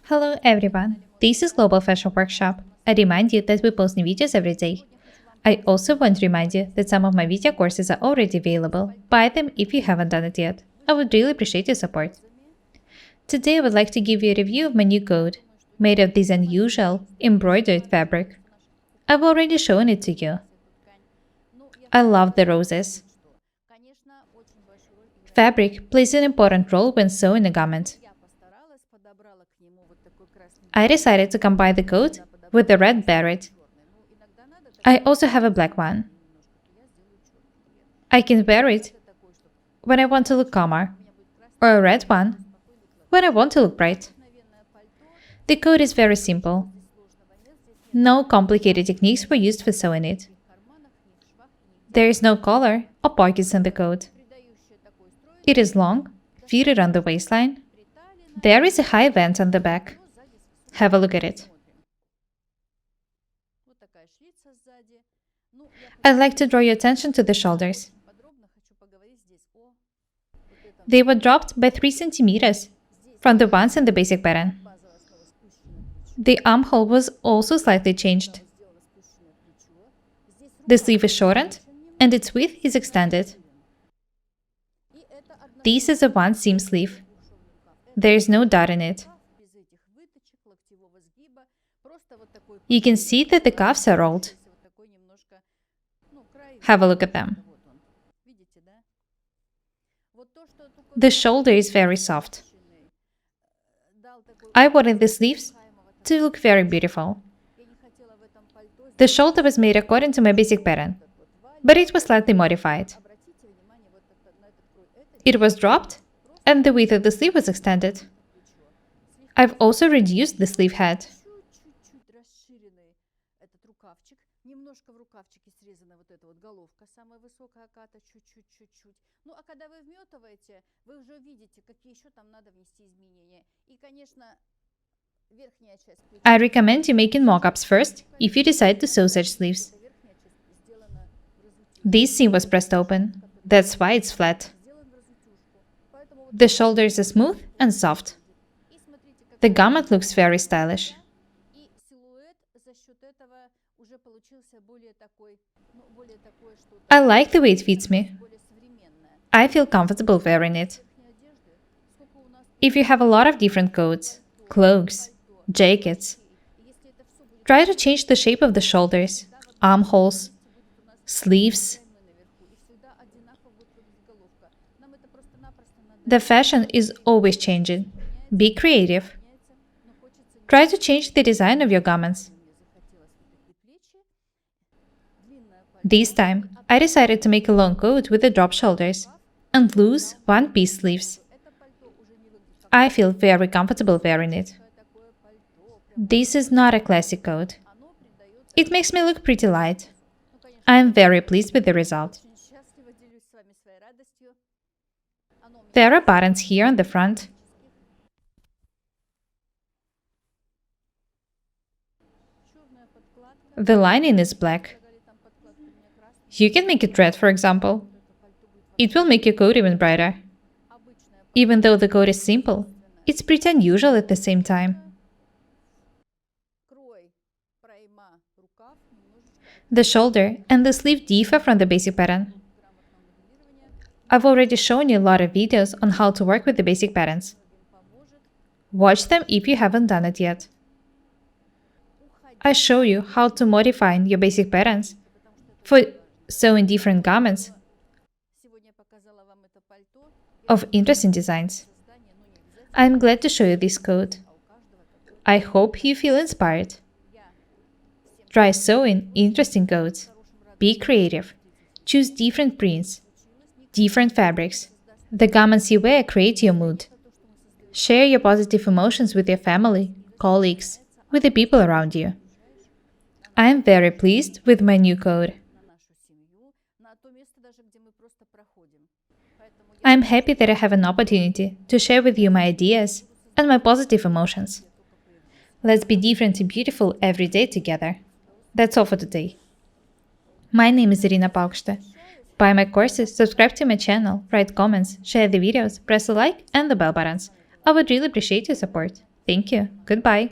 Hello everyone, this is Global Fashion Workshop. I remind you that we post new videos every day. I also want to remind you that some of my video courses are already available. Buy them if you haven't done it yet. I would really appreciate your support. Today I would like to give you a review of my new coat, made of this unusual embroidered fabric. I've already shown it to you. I love the roses. Fabric plays an important role when sewing a garment. I decided to combine the coat with the red beret. I also have a black one. I can wear it when I want to look calmer, or a red one when I want to look bright. The coat is very simple. No complicated techniques were used for sewing it. There is no collar or pockets in the coat. It is long, fitted on the waistline. There is a high vent on the back. Have a look at it. I'd like to draw your attention to the shoulders. They were dropped by 3 centimeters from the ones in the basic pattern. The armhole was also slightly changed. The sleeve is shortened and its width is extended. This is a one-seam sleeve. There is no dot in it. You can see that the cuffs are rolled. Have a look at them. The shoulder is very soft. I wanted the sleeves to look very beautiful. The shoulder was made according to my basic pattern, but it was slightly modified. It was dropped, and the width of the sleeve was extended. I've also reduced the sleeve head. I recommend you making mock-ups first if you decide to sew such sleeves. This seam was pressed open, that's why it's flat. The shoulders are smooth and soft. The garment looks very stylish. I like the way it fits me. I feel comfortable wearing it. If you have a lot of different coats, cloaks, jackets, try to change the shape of the shoulders, armholes, sleeves. The fashion is always changing. Be creative. Try to change the design of your garments. This time, I decided to make a long coat with the drop shoulders and loose one-piece sleeves. I feel very comfortable wearing it. This is not a classic coat. It makes me look pretty light. I am very pleased with the result. There are buttons here on the front. The lining is black. You can make it red, for example. It will make your coat even brighter. Even though the coat is simple, it's pretty unusual at the same time. The shoulder and the sleeve differ from the basic pattern. I've already shown you a lot of videos on how to work with the basic patterns. Watch them if you haven't done it yet. I show you how to modify your basic patterns for sewing different garments of interesting designs. I'm glad to show you this coat. I hope you feel inspired. Try sewing interesting coats. Be creative. Choose different prints, different fabrics. The garments you wear create your mood. Share your positive emotions with your family, colleagues, with the people around you. I am very pleased with my new coat. I am happy that I have an opportunity to share with you my ideas and my positive emotions. Let's be different and beautiful every day together. That's all for today. My name is Irina Paukshte. Buy my courses, subscribe to my channel, write comments, share the videos, press the like and the bell buttons. I would really appreciate your support. Thank you. Goodbye.